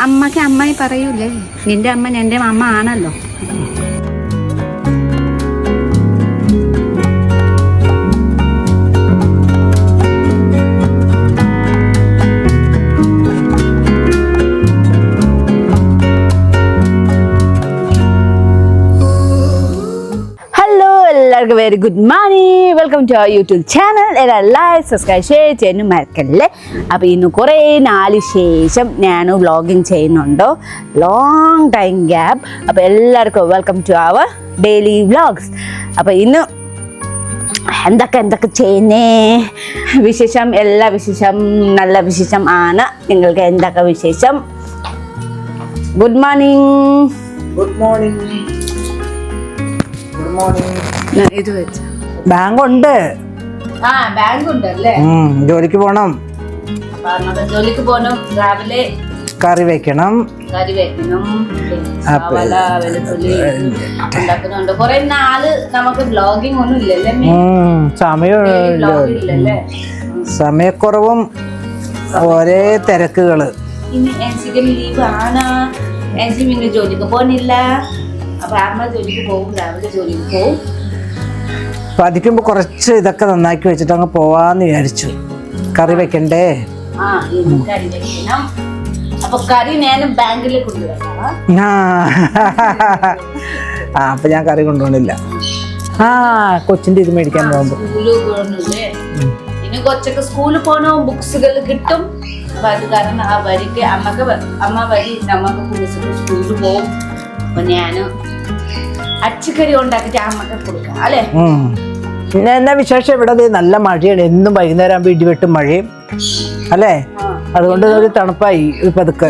അമ്മക്ക് അമ്മായി പറയൂലേ, നിന്റെ അമ്മ എൻ്റെ അമ്മ ആണല്ലോ. എല്ലാവർക്കും very good morning. Welcome to our YouTube channel. എല്ലാവരും ലൈക്ക് സബ്സ്ക്രൈബ് ഷെയർ ചെയ്യാനും മറക്കല്ലേ. അപ്പോൾ ഇന്ന് കുറേ നാല് ശേഷം ഞാൻ വ്ളോഗിങ് ചെയ്യുന്നുണ്ടോ, ലോങ് ടൈം ഗ്യാപ്പ്. അപ്പോൾ എല്ലാവർക്കും welcome to our daily vlogs. അപ്പോൾ ഇന്ന് എന്തൊക്കെ ചെയ്യുന്നേ വിശേഷം, എല്ലാ വിശേഷം നല്ല വിശേഷം ആണ്. നിങ്ങൾക്ക് എന്തൊക്കെ വിശേഷം? Good morning. Good morning. Good morning. ഇത് വെച്ച ബാങ്ക് ഉണ്ട്. ബാങ്ക് ഉണ്ടല്ലേ. ജോലിക്ക് പോണം. ജോലിക്ക് പോണം. രാവിലെ കറി വെക്കണം. ഉണ്ടാക്കുന്നുണ്ട്. കുറെ നാള് നമുക്ക് ബ്ലോഗിങ് ഒന്നും ഇല്ലല്ലേ. സമയക്കുറവും ഒരേ തിരക്കുകള്. ഇനി ലീവ് ആണ്. പിന്നെ ജോലിക്ക് പോകുന്നില്ല. അപ്പൊ അമ്മ ജോലിക്ക് പോകും, രാവിലെ ജോലിക്ക് പോകും. പഠിക്കുമ്പോ കുറച്ച് ഇതൊക്കെ നന്നാക്കി വെച്ചിട്ട് അങ്ങ് പോവാന്ന് വിചാരിച്ചു. കറി വെക്കണ്ടേ? കറി വെക്കണം. അപ്പൊ കറി ഞാൻ ബാങ്കിൽ കൊണ്ടുവരാം. അപ്പൊ ഞാൻ കറി കൊണ്ടുപോണില്ല. കൊച്ചിന്റെ ഇത് മേടിക്കാൻ പോകുമ്പോ ഇനി കൊച്ചൊക്കെ സ്കൂളിൽ പോണോ, ബുക്സുകൾ കിട്ടും. അപ്പൊ അത് കാരണം ആ വരിക്ക് അമ്മ വരി നമുക്ക് സ്കൂളിൽ പോകും. അപ്പൊ ഞാന് അച്ചക്കറി ഉണ്ടാക്കിട്ട് അമ്മക്ക് കൊടുക്കാം അല്ലേ. പിന്നെ എന്നാ വിശേഷം? ഇവിടെ നല്ല മഴയാണ്. എന്നും വൈകുന്നേരം ആകുമ്പോ ഇടിവെട്ടും മഴയും അല്ലേ. അതുകൊണ്ട് ഒരു തണുപ്പായി. പതുക്കെ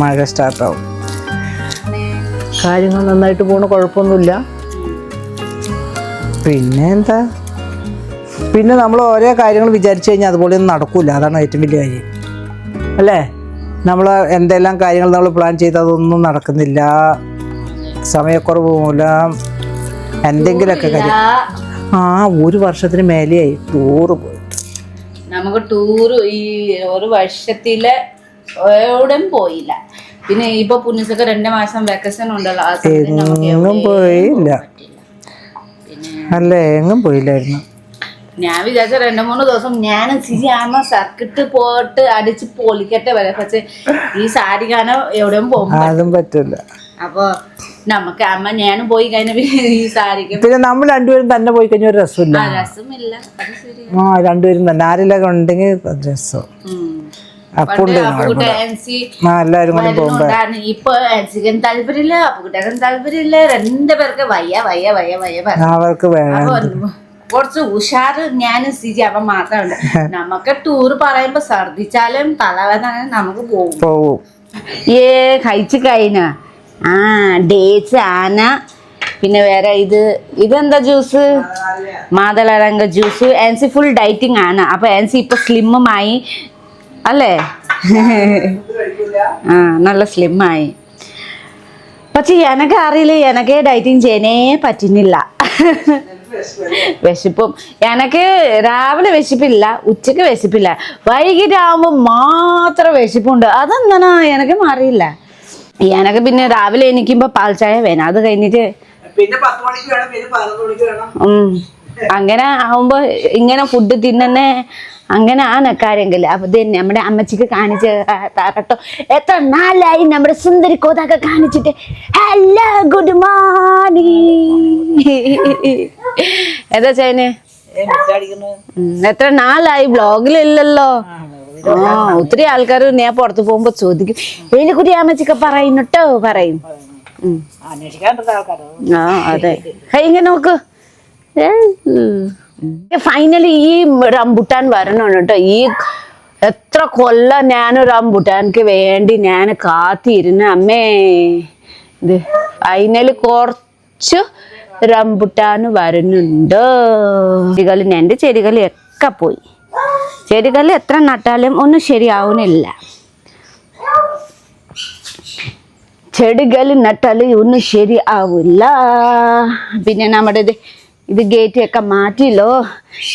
മഴ സ്റ്റാർട്ടാവും. കാര്യങ്ങൾ നന്നായിട്ട് പോണ, കുഴപ്പമൊന്നുമില്ല. പിന്നെ എന്താ, പിന്നെ നമ്മൾ ഓരോ കാര്യങ്ങൾ വിചാരിച്ചു കഴിഞ്ഞാൽ അതുപോലെ ഒന്നും നടക്കൂല. അതാണ് ഏറ്റവും വലിയ കാര്യം അല്ലേ. നമ്മൾ എന്തെല്ലാം കാര്യങ്ങൾ നമ്മൾ പ്ലാൻ ചെയ്ത് അതൊന്നും നടക്കുന്നില്ല. സമയക്കുറവ് മൂലം എന്തെങ്കിലുമൊക്കെ കാര്യം. ഒരു വർഷത്തിന് മേലെയായി ടൂറ് പോയിട്ട്. നമുക്ക് ടൂറ് ഈ ഒരു വർഷത്തില് എവിടെയും പോയില്ല. പിന്നെ ഇപ്പൊ പുണ്യസൊക്കെ 2 മാസം വെക്കേഷൻ ഉണ്ടല്ലോ, എങ്ങും പോയില്ല അല്ലേ. എങ്ങും പോയില്ലായിരുന്നു. ഞാൻ വിചാരിച്ച 2-3 ദിവസം ഞാൻ അമ്മ സർക്കിട്ട് പോയിട്ട് അടിച്ച് പൊളിക്കട്ടെ വരെ. പക്ഷെ ഈ സാരി കാണാൻ എവിടെയും പോകുമ്പോ അതും പറ്റില്ല. അപ്പൊ നമുക്ക് അമ്മ ഞാനും പോയി കഴിഞ്ഞ ഈ സാരിക്ക് പിന്നെ നമ്മൾ രണ്ടുപേരും തന്നെ പോയി കഴിഞ്ഞ ഒരു രസമില്ല. രസമില്ല. രണ്ടുപേരും തന്നെ ആരെല്ലാം ഉണ്ടെങ്കിൽ രസം. എല്ലാരും കൂടി പോകുമ്പോ ഇപ്പൊ എൻസിക്കും താല്പര്യമില്ല, അപ്പുകുട്ടനും താല്പര്യമില്ല. 2 പേർക്ക് വയ്യ അവർക്ക് വേണം. കുറച്ച് ഉഷാറ് ഞാനും സ്ഥിതി അവൻ മാത്രമുണ്ട്. നമുക്ക് ടൂറ് പറയുമ്പോ ഛർദിച്ചാലും തലവേദന നമുക്ക് പോകും. കഴിച്ചു കഴിഞ്ഞ ഡേറ്റ്സ് ആന, പിന്നെ വേറെ ഇതെന്താ ജ്യൂസ്, മാതളരംഗ ജ്യൂസ്. ആൻസി ഫുൾ ഡയറ്റിംഗ് ആണ്. അപ്പൊ ആൻസി ഇപ്പൊ സ്ലിമ്മായി അല്ലേ. നല്ല സ്ലിമ്മായി. പക്ഷെ എനക്ക് അറിയില്ല, എനക്ക് ഡയറ്റിങ് ചെയ്യാനേ പറ്റുന്നില്ല. വിശപ്പും എനക്ക് രാവിലെ വിശപ്പില്ല, ഉച്ചക്ക് വിശപ്പില്ല, വൈകിട്ടാവുമ്പോ മാത്രം വിശപ്പുണ്ട്. അതെന്താ എനക്ക് അറിയില്ല. എനക്ക് പിന്നെ രാവിലെ എണീക്കുമ്പോ പാൽ ചായ വേണം. അത് കഴിഞ്ഞിട്ട് അങ്ങനെ ആവുമ്പോ ഇങ്ങനെ ഫുഡ് തിന്നെ അങ്ങനെ ആണ് കാര്യങ്ങൾ. അപ്പൊ നമ്മുടെ അമ്മച്ചിക്ക് കാണിച്ച് തരട്ടോ. എത്ര നാളായി നമ്മുടെ സുന്ദരി കോതൊക്കെ കാണിച്ചിട്ട്. Hello good morning. എന്താ ചെയ്യുന്നേ? എത്ര നാളായി വ്ളോഗിലില്ലല്ലോ. ഒത്തിരി ആൾക്കാർ ഞാൻ പുറത്ത് പോകുമ്പോ ചോദിക്കും, എലിക്കുട്ടി അമ്മച്ചിക്ക് പറയുന്നുട്ടോ പറയും. അതെ. ഇങ്ങനെ നോക്ക്. ഫൈനലി ഈ റംബുട്ടാൻ വരണം കേട്ടോ. ഈ എത്ര കൊല്ലം ഞാൻ റംബുട്ടാൻക്ക് വേണ്ടി ഞാൻ കാത്തിരുന്ന അമ്മേ. ഇത് ഫൈനലി കുറച്ച് റംബുട്ടാൻ വരുന്നുണ്ട്. എൻ്റെ ചെടികൾ ഒക്കെ പോയി. ചെടികൾ എത്ര നട്ടാലും ഒന്നും ശരിയാവുന്നില്ല. ചെടികൾ നട്ടാൽ ഒന്നും ശരിയാവില്ല. പിന്നെ നമ്മുടെ ഇത് ഗേറ്റ് ഒക്കെ മാറ്റിയല്ലോ.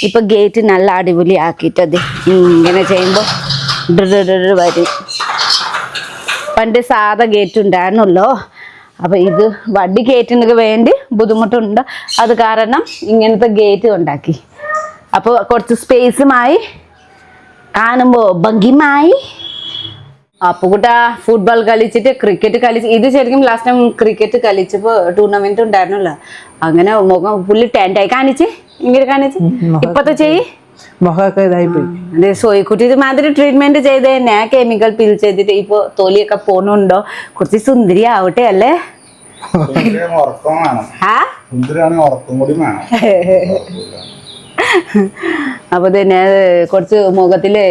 ഇപ്പൊ ഗേറ്റ് നല്ല അടിപൊളിയാക്കിട്ടത് ഇങ്ങനെ ചെയ്യുമ്പോ വരും. പണ്ട് സാധാ ഗേറ്റ് ഉണ്ടായിരുന്നല്ലോ. അപ്പൊ ഇത് വണ്ടി ഗേറ്റിനൊക്കെ വേണ്ടി ബുദ്ധിമുട്ടുണ്ട്. അത് കാരണം ഇങ്ങനത്തെ ഗേറ്റ് ഉണ്ടാക്കി. അപ്പൊ കുറച്ച് സ്പേസുമായി കാണുമ്പോ ഭംഗിമായി. അപ്പൊ കൂട്ടാ ഫുട്ബോൾ കളിച്ചിട്ട് ക്രിക്കറ്റ് കളിച്ച് ഇത് ശരിക്കും ലാസ്റ്റ് ടൈം ക്രിക്കറ്റ് കളിച്ചപ്പോ ടൂർണമെന്റ് ഉണ്ടായിരുന്നല്ലോ. അങ്ങനെ മുഖം പുള്ളി ടെൻറ്റായി കാണിച്ച് ഇങ്ങനെ കാണിച്ച് ഇപ്പത്തെ ചെയ്യ് അതെ സോയിക്കുട്ടി മാതിരി ട്രീറ്റ്മെന്റ് ചെയ്ത് തന്നെ കെമിക്കൽ പിൽ ചെയ്തിട്ട് ഇപ്പൊ തൊലിയൊക്കെ പോണുണ്ടോ. കുറച്ച് സുന്ദരി ആവട്ടെ അല്ലേ. അപ്പൊ തന്നെ കുറച്ച് മുഖത്തില്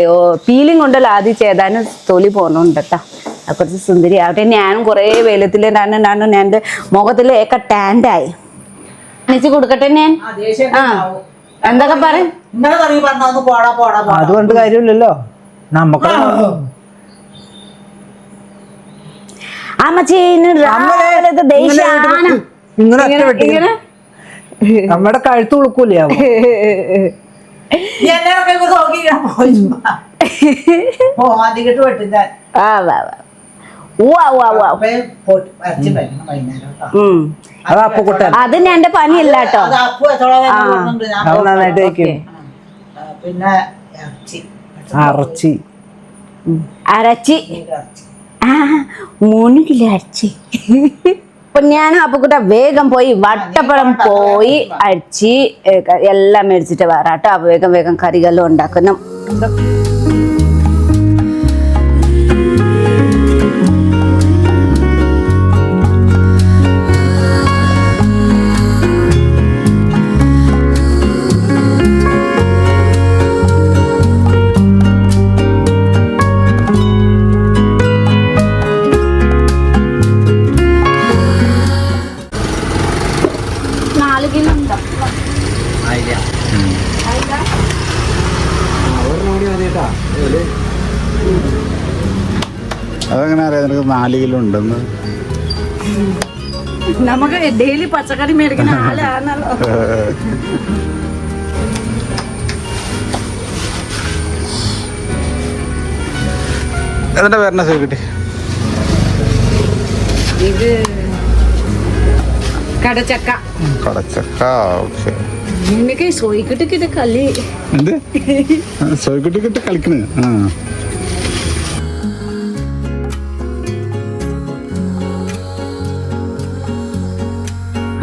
പീലിംഗ് ഉണ്ടല്ലോ ആദ്യം ചെയ്താലും തൊലി പോണുണ്ട് കേട്ടോ. കുറച്ച് സുന്ദരി ആവട്ടെ. ഞാനും കുറെ വെയിലത്തില് ഞാൻ എന്റെ മുഖത്തില് ഒക്കെ ടാൻഡായി എണിച്ച് കൊടുക്കട്ടെ ഞാൻ. ആ എന്തൊക്കെ പറയും അതുകൊണ്ട് കാര്യമില്ലല്ലോ നമുക്ക്. നമ്മുടെ കഴുത്ത് ഉളുക്കൂലേ അത് എന്റെ പണിയല്ല കേട്ടോ. നന്നായിട്ട് വയ്ക്കും. പിന്നെ അരച്ചി 3 കിലോ അരച്ചി. അപ്പൊ ഞാൻ അപ്പുക്കുട്ട വേഗം പോയി വട്ടപ്പഴം പോയി അരച്ചി എല്ലാം മേടിച്ചിട്ട് വരാട്ടോ. അപ്പൊ വേഗം വേഗം കറികളും ഉണ്ടാക്കണം. അതെങ്ങനെ അറിയാം നിനക്ക് 4 കിലോ ഉണ്ടെന്ന്? നമുക്ക് ഡെയിലി പച്ചക്കറി മേടിക്കുന്ന ആളാണല്ലോ. അതിന്റെ പേരണ കിട്ടി. ഇത് കടച്ചക്ക. നിനക്ക് സോയിക്കുട്ടിക്കിട്ട് കളി എന്ത് സോയിക്കുട്ടിക്കിട്ട് കളിക്കണ്.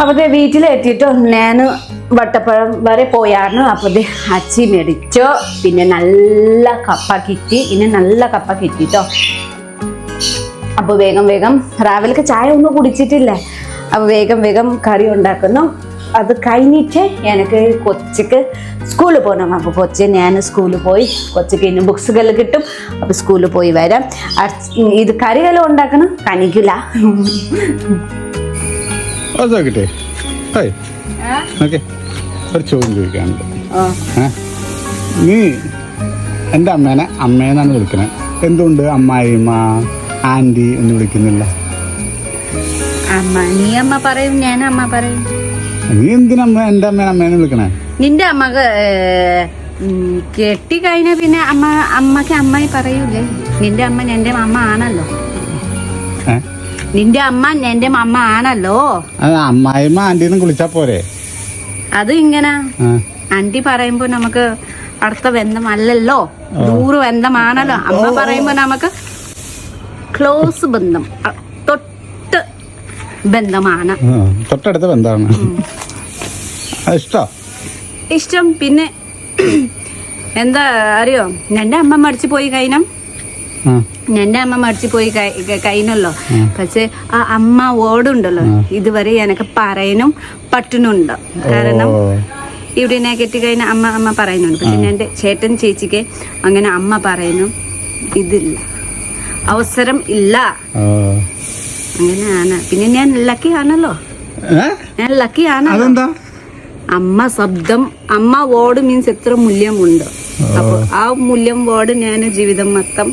അപ്പത്തെ വീട്ടിലെത്തിയിട്ടോ ഞാൻ വട്ടപ്പഴം വരെ പോയായിരുന്നു. അപ്പത്തെ അച്ചി മേടിച്ചോ. പിന്നെ നല്ല കപ്പ കിട്ടി. ഇനി നല്ല കപ്പ കിട്ടിട്ടോ. അപ്പൊ വേഗം വേഗം രാവിലെ ചായ ഒന്നും കുടിച്ചിട്ടില്ലേ. അപ്പൊ വേഗം വേഗം കറി ഉണ്ടാക്കുന്നു. അത് കഴിഞ്ഞിട്ട് എനിക്ക് കൊച്ചിക്ക് സ്കൂളിൽ പോകണം. അപ്പോൾ കൊച്ച് ഞാൻ സ്കൂളിൽ പോയി കൊച്ചിക്ക് ഇനി ബുക്സുകൾ കിട്ടും. അപ്പോൾ സ്കൂളിൽ പോയി വരാം. ഇത് കറികളും ഉണ്ടാക്കണം. കണിക്കില്ല ഒരു ചോദ്യം ചോദിക്കാനുണ്ട്. നീ എൻ്റെ അമ്മേന്നാണ് വിളിക്കണേ. എന്തുകൊണ്ട് അമ്മായിമ്മ ആന്റി എന്ന് വിളിക്കുന്നില്ല? നീ അമ്മ പറയും, ഞാൻ അമ്മ പറയും. നീ എന്തിനാ എൻ്റെ അമ്മേനെ വിളിക്കണേ? നിന്റെ അമ്മക്ക് കെട്ടി കഴിഞ്ഞ പിന്നെ അമ്മക്ക് അമ്മായി പറയൂലേ. നിന്റെ അമ്മ എന്റെ അമ്മ ആണല്ലോ. നിന്റെ അമ്മ എന്റെ അമ്മ ആണല്ലോ. അമ്മായിമ്മ ആന്റിന്ന് വിളിച്ചാ പോരെ? അത് ഇങ്ങനെ ആന്റി പറയുമ്പോ നമുക്ക് അടുത്ത ബന്ധമല്ലല്ലോ, ദൂര ബന്ധമാണല്ലോ. അമ്മ പറയുമ്പോ നമുക്ക് ക്ലോസ് ബന്ധം, തൊട്ട് ബന്ധമാണ്. തൊട്ടടുത്ത ബന്ധമാണ്. ഇഷ്ടം. പിന്നെ എന്താ അറിയോ, എന്റെ അമ്മ മരിച്ചു പോയി കഴിഞ്ഞ കഴിഞ്ഞല്ലോ. പക്ഷെ ആ അമ്മ ഓടുണ്ടല്ലോ, ഇതുവരെ എനക്ക് പറയാനും പറ്റുന്നുണ്ട്. കാരണം ഇവിടെ ഞാൻ കെട്ടിക്കഴിഞ്ഞ അമ്മ പറയുന്നുണ്ട്. പക്ഷെ എന്റെ ചേട്ടൻ ചേച്ചിക്ക് അങ്ങനെ അമ്മ പറയുന്നു ഇതില്ല, അവസരം ഇല്ല. അങ്ങനെയാണ്. പിന്നെ ഞാൻ ലക്കി ആണല്ലോ. ഞാൻ ലക്കി ആണല്ലോ. അമ്മ ശബ്ദം, അമ്മ വേർഡ് മീൻസ് എത്ര മൂല്യമുണ്ട്. അപ്പൊ ആ മൂല്യം വേർഡ് ഞാൻ ജീവിതം മൊത്തം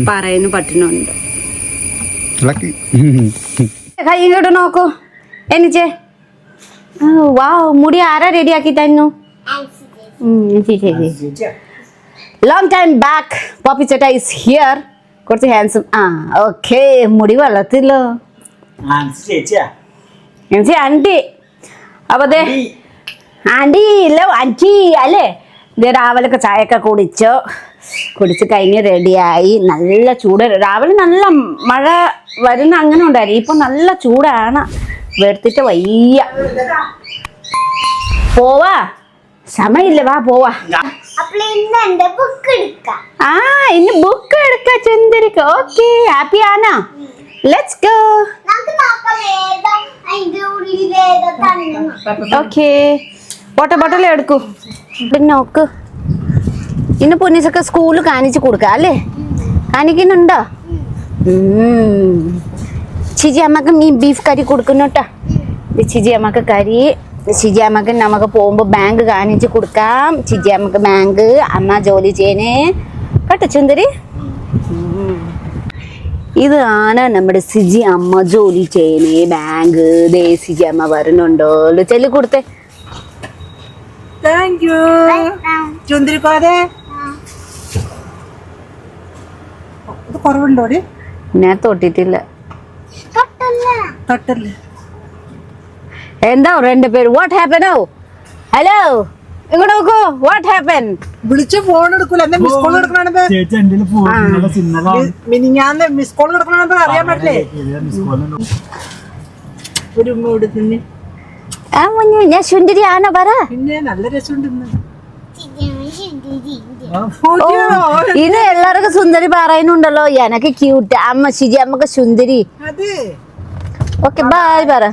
പറയുന്നു പറ്റുന്നുണ്ട്. കൈ ഇങ്ങോട്ട് നോക്കൂ എനിച്ചേ. വാവ്, മുടി ആരാ റെഡിയാക്കി തന്നു? ലോങ് ടൈം ബാക്ക് പോപ്പി ചേട്ടാ ഈസ് ഹിയർ. കുറച്ച് ഹാൻസം. ഓക്കെ, മുടി വളർത്തില്ലോ ആന്റി. അപ്പൊ അതെ ആന്റി ഇല്ല ആന്റി അല്ലേ. ഇത് രാവിലൊക്കെ ചായയൊക്കെ കുടിച്ച് കഴിഞ്ഞ് റെഡിയായി. നല്ല ചൂട്. രാവിലെ നല്ല മഴ വരുന്ന അങ്ങനെ ഉണ്ടായിരുന്നു. ഇപ്പൊ നല്ല ചൂടാണ്. വെറുത്തിട്ട് വയ്യ. പോവാ, സമയമില്ല. വാ പോവാ. ഇന്ന് ബുക്ക് എടുക്കാം ചുന്ദരിക്ക്. ഓക്കെ, ഹാപ്പി ആണോ? Let's go. Okay, water bottle എടുക്കൂ. പിന്നെ നോക്ക്, ഇന്ന് പുന്നീസൊക്കെ സ്കൂളിൽ കാണിച്ചു കൊടുക്കാം അല്ലേ? കാണിക്കുന്നുണ്ടോ? ചിജി അമ്മക്ക് ബീഫ് കറി കൊടുക്കുന്നു കേട്ടോ. ചിജി അമ്മക്ക് കറി. ചിജി അമ്മക്ക് നമുക്ക് പോകുമ്പോ ബാങ്ക് കാണിച്ചു കൊടുക്കാം. ചിജി അമ്മക്ക് ബാങ്ക് അമ്മ ജോലി ചെയ്യണേ കേട്ടോ ചുന്ദരി. ഇതാണ് നമ്മുടെ സിജി അമ്മ ജോലി ചെയ്യണേ ബാങ്ക്. ദേ സിജി അമ്മ വരുന്നുണ്ടോ? ചെല്ലി കൊടുത്തേ. താങ്ക് യു ചുന്ദരിക്കാരെ. ഇത് കുറവുണ്ടോ? ഞാൻ തൊട്ടിട്ടില്ല. തൊട്ടല്ലേ? എന്താ രണ്ട് പേര്? വാട്ട് ഹാപ്പനോ? ഹലോ, ഇങ്ങോട്ട് നോക്കൂ. What happen? വിളിച്ച് ഫോൺ എടുക്കൂല. എന്താ മിസ് കോൾ എടുക്കണത്? മിനിഞ്ഞാന്ന് മിസ് കോൾ എടുക്കണത് അറിയാൻ പറ്റില്ലേ? ഒരു മൂട് തന്നെ. ഞാൻ സുന്ദരി ആണോ പറ. പിന്നെ നല്ല രസമുണ്ട്. ഇത് എല്ലാവർക്കും സുന്ദരി പറയുന്നുണ്ടല്ലോ. എനക്ക് ക്യൂട്ട്. അമ്മ ശിജി അമ്മക്ക് സുന്ദരി. ഓക്കെ, ബൈ പറ.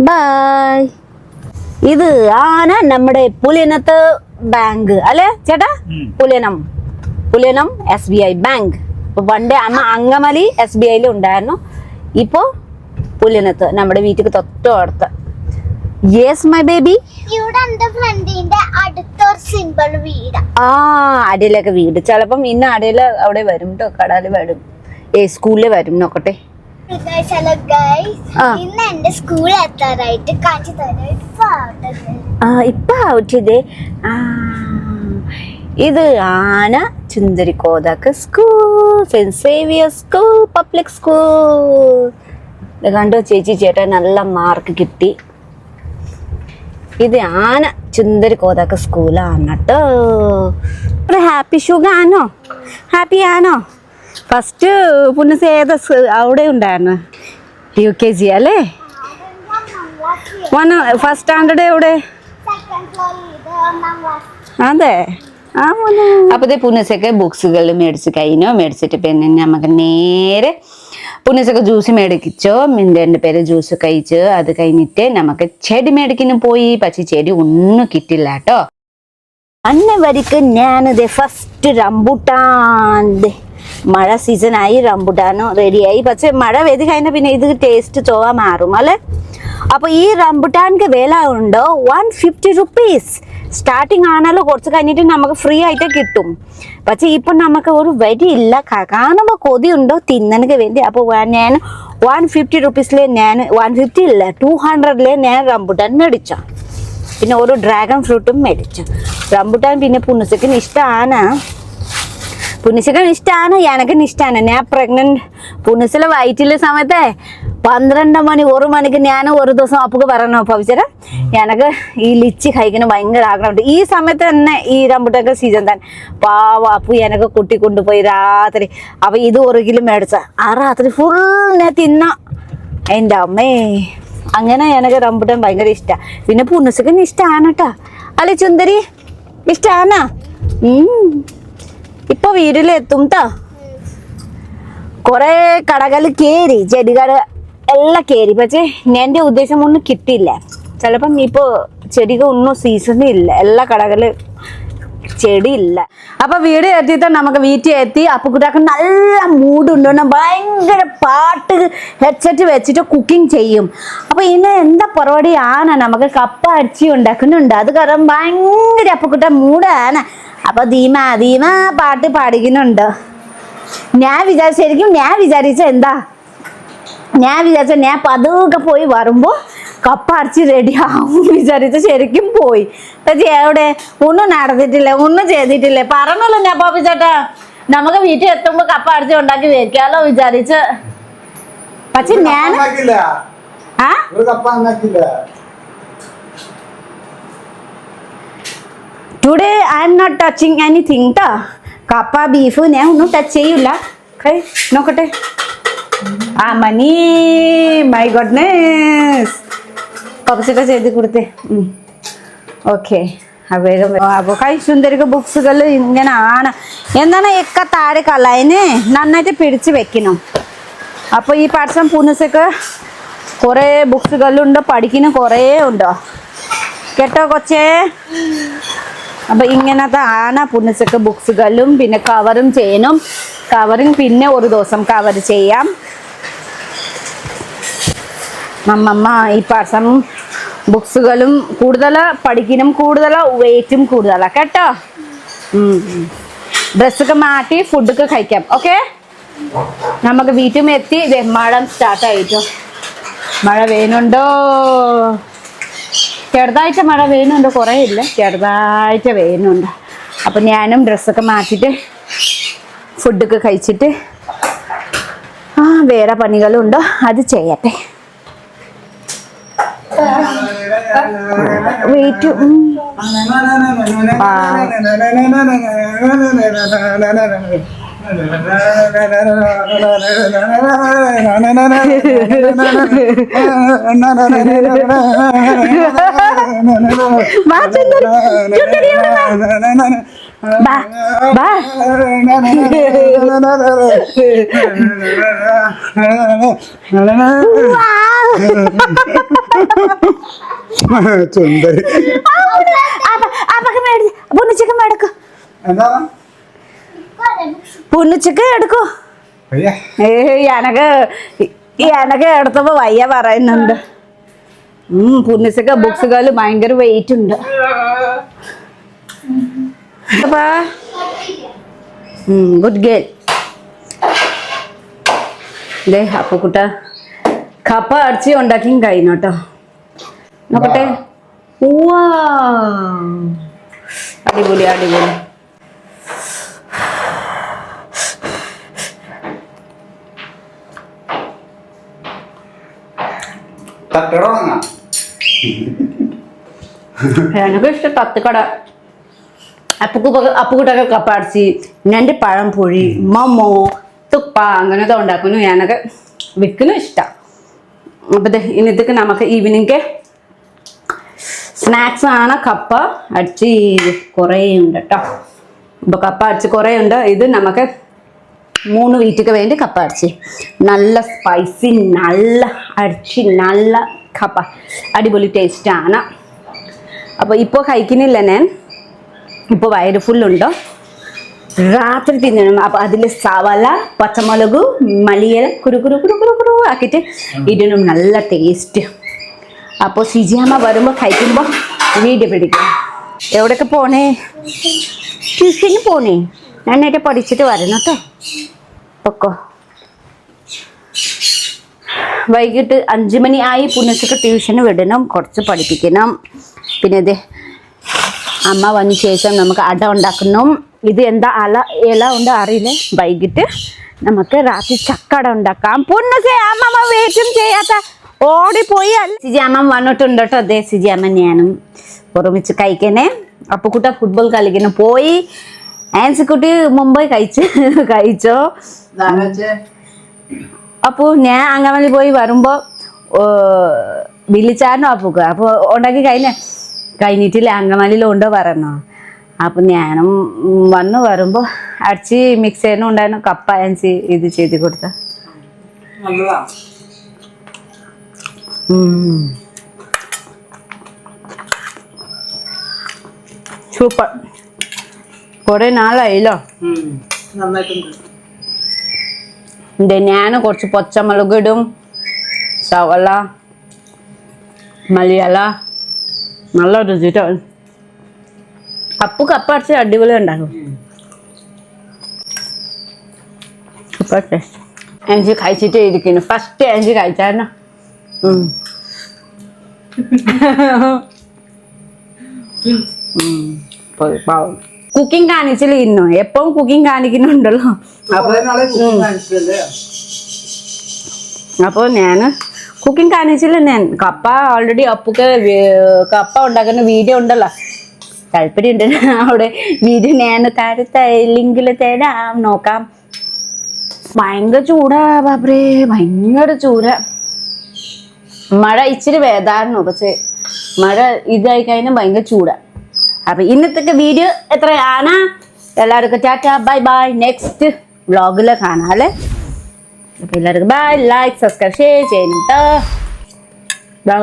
ബൈ. ഇത് ആണ് നമ്മുടെ പുലിയനത്ത് ബാങ്ക് അല്ലെ ചേട്ടാ? പുലിയനം SBI ബാങ്ക്. ഇപ്പൊ പണ്ടേ അമ്മ അങ്കമലി SBI ഉണ്ടായിരുന്നു. ഇപ്പൊ പുലിയനത്ത് നമ്മുടെ വീട്ടിക്ക് തൊട്ടടുത്ത്. Yes my baby. അടിയിലൊക്കെ വീട്. ചിലപ്പം ഇന്ന് അടിയില് അവിടെ വരും കേട്ടോ. കടയില് വരും. സ്കൂളില് വരും. നോക്കട്ടെ. ഇപ്പൊ ഔട്ടിത്. ഇത് ആന ചുന്ദരിക്കോതാക്ക് school, saint Xavier school, public school. കണ്ടോ ചേച്ചി ചേട്ടാ നല്ല മാർക്ക് കിട്ടി. ഇത് ആന ചുന്ദരിക്കോതാക്ക് സ്കൂളാണ് കേട്ടോ. ഒരു ഹാപ്പി ഷുഗാണോ? ഹാപ്പി ആണോ? ഫസ്റ്റ് പുന്നസ് ഏതാ അവിടെ ഉണ്ടായിരുന്നു? UKG അല്ലേ? ഫസ്റ്റ് സ്റ്റാൻഡേർഡ് എവിടെ? അതെ. അപ്പൊ പുന്നസൊക്കെ ബുക്സുകൾ മേടിച്ച് കഴിഞ്ഞു. മേടിച്ചിട്ട് പിന്നെ നമുക്ക് നേരെ പുന്നസൊക്കെ ജ്യൂസ് മേടിച്ചോ. മിൻ്റെ പേര് ജ്യൂസ് കഴിച്ചു. അത് കഴിഞ്ഞിട്ട് നമുക്ക് ചെടി മേടിക്കുന്നു പോയി. പക്ഷെ ചെടി ഒന്നും കിട്ടില്ല കേട്ടോ. അന്ന വരിക്ക് ഞാനിത് ഫസ്റ്റ് റംബുട്ടാൻ. മഴ സീസൺ ആയി. റംബുട്ടാനും റെഡിയായി. പക്ഷെ മഴ പെയ്ത് കഴിഞ്ഞാൽ പിന്നെ ഇത് ടേസ്റ്റ് ചോവ മാറും അല്ലേ? അപ്പൊ ഈ റംബുട്ടാൻക്ക് വില ഉണ്ടോ? 150 റുപ്പീസ്. സ്റ്റാർട്ടിങ് ആണല്ലോ. കുറച്ച് കഴിഞ്ഞിട്ട് നമുക്ക് ഫ്രീ ആയിട്ട് കിട്ടും. പക്ഷെ ഇപ്പൊ നമുക്ക് ഒരു വരിയില്ല. കാണുമ്പോ കൊതിയുണ്ടോ തിന്നനക്ക് വേണ്ടി. അപ്പൊ ഞാൻ 150 റുപ്പീസിലെ ഞാൻ 150 ഇല്ല 200 ഞാൻ റംബുട്ടാൻ മേടിച്ചു. പിന്നെ ഒരു ഡ്രാഗൺ ഫ്രൂട്ടും മേടിച്ചു. റംബുട്ടാൻ പിന്നെ പുന്നസക്കിന് ഇഷ്ടമാണ്. പുന്നസക്കൻ ഇഷ്ടമാണ്. എനക്കും ഇഷ്ടമാണ്. ഞാൻ പ്രഗ്നന്റ് പുന്നസിലെ വയറ്റിലെ സമയത്തെ 12 മണി 1 മണിക്ക് ഞാൻ ഒരു ദിവസം അപ്പുക്ക് പറഞ്ഞു ഭവിച്ചേരാ എനക്ക് ഈ ലിച്ചി കഴിക്കുന്ന ഭയങ്കര ആഗ്രഹമുണ്ട്. ഈ സമയത്ത് തന്നെ ഈ റംബുട്ടാൻ്റെ സീസൺ തന്നെ. പാവ അപ്പു എനക്ക് കുട്ടി കൊണ്ടുപോയി രാത്രി. അപ്പൊ ഇത് 1 കിലോ മേടിച്ച ആ രാത്രി ഫുൾ ഞാൻ തിന്ന. എൻ്റെ അമ്മേ, അങ്ങനെ എനക്ക് റംബുട്ടാൻ ഭയങ്കര ഇഷ്ടമാണ്. പിന്നെ പുന്നസക്കൻ ഇഷ്ടമാണ് കേട്ടോ അല്ലെ ചുന്ദരി? ഇഷ്ടമാണ്. ഇപ്പൊ വീട്ടിലെത്തും ട്ടോ. കൊറേ കടകൾ കേറി, ചെടികൾ എല്ലാം കേറി. പക്ഷേ എൻ്റെ ഉദ്ദേശം ഒന്നും കിട്ടിയില്ല. ചിലപ്പം ഇപ്പൊ ചെടികൾ ഒന്നും സീസണില്ല. എല്ലാ കടകളിൽ ചെടിയില്ല. അപ്പൊ വീട് എത്തിയിട്ട് നമുക്ക് വീട്ടിൽ എത്തി. അപ്പുക്കുട്ടാക്ക് നല്ല മൂഡുണ്ട്. ഭയങ്കര പാട്ട് ഹെഡ്സെറ്റ് വെച്ചിട്ട് കുക്കിംഗ് ചെയ്യും. അപ്പൊ ഇന്ന് എന്താ പരിപാടിയാണ്? നമുക്ക് കപ്പ അരിച്ചി ഉണ്ടാക്കുന്നുണ്ട്. അത് കാരണം ഭയങ്കര അപ്പുക്കുട്ട മൂടാണ്. അപ്പൊ ധീമ പാട്ട് പാടിക്കുന്നുണ്ട്. ഞാൻ വിചാരിച്ച എന്താ ഞാൻ വിചാരിച്ച ഞാൻ പതുക്കെ പോയി വരുമ്പോൾ കപ്പ അരച്ച് റെഡി ആവും വിചാരിച്ച് ശരിക്കും പോയി. പക്ഷേ എവിടെ ഒന്നും നടന്നിട്ടില്ല, ഒന്നും ചെയ്തിട്ടില്ല. പറഞ്ഞല്ലോ ഞാൻ പാപ്പി ചേട്ടാ നമുക്ക് വീട്ടിൽ എത്തുമ്പോൾ കപ്പ അരച്ച് ഉണ്ടാക്കി വെക്കാലോ വിചാരിച്ച്. പക്ഷെ ഞാൻ today I'm not touching anything ട്ടോ. കപ്പ ബീഫ് ഞാൻ ഒന്നും ടച്ച് ചെയ്യില്ല. നോക്കട്ടെ. ആ മണി മൈ ഗോഡ്നെസ് പപ്പച്ചിട്ട് ചെയ്ത് കൊടുത്തേ. ഓക്കെ അപ്പോൾ കൈ സുന്ദരിക്ക് ബുക്സുകൾ ഇങ്ങനെ ആണ്. എന്താണ് ഒക്കെ താഴെ കളയനെ നന്നായിട്ട് പിടിച്ച് വെക്കണം. അപ്പോൾ ഈ പാഠം പുനസൊക്കെ കുറേ ബുക്സുകളുണ്ട്, പഠിക്കുന്ന കുറേ ഉണ്ടോ കേട്ടോ കൊച്ചേ. അപ്പം ഇങ്ങനത്തെ ആണ് പുനസൊക്കെ ബുക്സുകളും പിന്നെ കവറും ചെയ്യണം. കവറിങ് പിന്നെ ഒരു ദിവസം കവർ ചെയ്യാം. അമ്മമ്മ ഈ പാഠം ബുക്സുകളും കൂടുതൽ പഠിക്കണം, കൂടുതൽ വെയിറ്റും കൂടുതലാണ് കേട്ടോ. ഡ്രസ്സൊക്കെ മാറ്റി ഫുഡൊക്കെ കഴിക്കാം. ഓക്കെ നമുക്ക് വീട്ടിൽ എത്തി. മഴ സ്റ്റാർട്ടായിട്ടോ. മഴ വേണുണ്ടോ? ചെറുതായിട്ട് മഴ വേണുണ്ട്, കുറേ ഇല്ല, ചെറുതായിട്ട് വേണുണ്ട്. അപ്പം ഞാനും ഡ്രസ്സൊക്കെ മാറ്റിയിട്ട് ഫുഡൊക്കെ കഴിച്ചിട്ട് വേറെ പണികളുണ്ടോ അത് ചെയ്യട്ടെ. വെയിറ്റ് സുന്ദരി പുണ്ണിച്ചക്ക് എടുക്കൂ. എനക്ക് എടുത്തപ്പോ വയ്യ പറയുന്നുണ്ട്. പുണ്ണിച്ചക്ക ബുക്സുകൾ ഭയങ്കര വെയിറ്റ് ഉണ്ട്. Good girl. അപ്പൊ കുട്ട കപ്പ അരച്ചി ഉണ്ടാക്കിയും കഴിഞ്ഞു കേട്ടോ. നോക്കട്ടെ. അടിപൊളി അടിപൊളി. എനിക്ക് ഇഷ്ടം തത്തുകട. അപ്പുകൂട്ടൊക്കെ കപ്പ അരച്ചി, ഞണ്ട് പഴംപൊഴി, മമ്മോ, തുപ്പ അങ്ങനത്തെ ഉണ്ടാക്കുന്നു. ഞാനൊക്കെ വിൽക്കുന്നു ഇഷ്ടം. അപ്പം ഇനി ഇതൊക്കെ നമുക്ക് ഈവനിങ് സ്നാക്സ് ആണ്. കപ്പ അടിച്ച് കുറേ ഉണ്ട് കേട്ടോ. അപ്പോൾ കപ്പ അടിച്ച് കുറേ ഉണ്ട്. ഇത് നമുക്ക് 3 വീട്ടിക്ക് വേണ്ടി കപ്പ അടിച്ച് നല്ല സ്പൈസി, നല്ല അടിച്ച് നല്ല കപ്പ അടിപൊളി ടേസ്റ്റാണ്. അപ്പോൾ ഇപ്പോൾ കഴിക്കുന്നില്ല ഞാൻ, ഇപ്പോൾ വയറ് ഫുള്ളുണ്ടോ. രാത്രി തിന്നണം. അപ്പോൾ അതിൽ സവാള, പച്ചമുളക്, മല്ലിയില കുരു കുരു കുരു കുരു കുരു ആക്കിയിട്ട് ഇടണം. നല്ല ടേസ്റ്റ്. അപ്പോൾ സിജിയമ്മ വരുമ്പോൾ കഴിക്കുമ്പോൾ വീഡിയോ പിടിക്കും. എവിടെയൊക്കെ പോണേ? ട്യൂഷന് പോണേ. നന്നായിട്ട് പഠിച്ചിട്ട് വരണം കേട്ടോ. പൊക്കോ. വൈകിട്ട് 5 മണി ആയി. പുനച്ചക്ക് ട്യൂഷന് വിടണം, കുറച്ച് പഠിപ്പിക്കണം. പിന്നെ ഇത് അമ്മ വന്ന ശേഷം നമുക്ക് അട ഉണ്ടാക്കണം. ഇത് എന്താ ഇല ഉണ്ട് അറിയില്ലേ. വൈകിട്ട് നമുക്ക് രാത്രി ചക്കട ഉണ്ടാക്കാം. പുന്നസേ അമ്മമ്മ വെയിറ്റും ചെയ്യാത്ത ഓടിപ്പോയി. സിജി അമ്മ വന്നിട്ടുണ്ട് കേട്ടോ. അതെ സിജി അമ്മ ഞാനും ഒരുമിച്ച് കഴിക്കണേ. അപ്പുക്കുട്ട ഫുട്ബോൾ കളിക്കണം പോയി. ആൻസിക്കുട്ടി മുംബൈ കഴിച്ചോ. അപ്പോൾ ഞാൻ അങ്കമാലി പോയി വരുമ്പോൾ വിളിച്ചായിരുന്നു അപ്പുക്ക്. അപ്പോൾ ഉണ്ടാക്കി കഴിഞ്ഞിട്ടില്ല, അങ്കമാലിയിൽ ഉണ്ടോ പറഞ്ഞോ. അപ്പം ഞാനും വരുമ്പോൾ അടിച്ച് മിക്സ് ചെയ്യുന്ന ഉണ്ടായിരുന്നു. കപ്പ ആൻസി ഇത് ചെയ്ത് കൊടുത്ത സൂപ്പർ. കുറേ നാളായില്ലോ. ഞാൻ കുറച്ച് പച്ചമുളക് ഇടും, സവാള, മലയാള, നല്ല രുചിയാണ്. അപ്പു കപ്പ അടിച്ച് അടിപൊളി ഉണ്ടാക്കും. Super taste. ആൻസി കഴിച്ചിട്ടേ ഇരിക്കുന്നു. ഫസ്റ്റ് ആൻസി കഴിച്ചായിരുന്നു. കുക്കിംഗ് കാണിച്ചില്ല ഇന്നു, എപ്പോഴും കുക്കിംഗ് കാണിക്കുന്നുണ്ടല്ലോ. അപ്പോൾ ഞാൻ കുക്കിംഗ് കാണിച്ചില്ല. ഞാൻ കപ്പ ഓൾറെഡി അപ്പൊക്കെ കപ്പ ഉണ്ടാക്കുന്ന വീഡിയോ ഉണ്ടല്ലോ, താല്പര്യമുണ്ട്. അവിടെ വീഡിയോ ഞാൻ താഴത്തെ ലിങ്കിൽ തരാം, നോക്കാം. ഭയങ്കര ചൂടാ ബാബറേ, ഭയങ്കര ചൂടാ. മഴ ഇച്ചിരി വേദായിരുന്നു, പക്ഷേ മഴ ഇതായി കഴിഞ്ഞാൽ ഭയങ്കര ചൂടാ. അപ്പൊ ഇന്നത്തെ വീഡിയോ എത്രയാണ്? എല്ലാവർക്കും ടാറ്റ, ബൈ ബൈ. നെക്സ്റ്റ് വ്ളോഗില് കാണാം അല്ലേ. അപ്പൊ എല്ലാവർക്കും ബൈ. ലൈക്ക്, സബ്സ്ക്രൈബ്, ഷെയർ ചെയ്യുന്നുണ്ട്. ബൈ.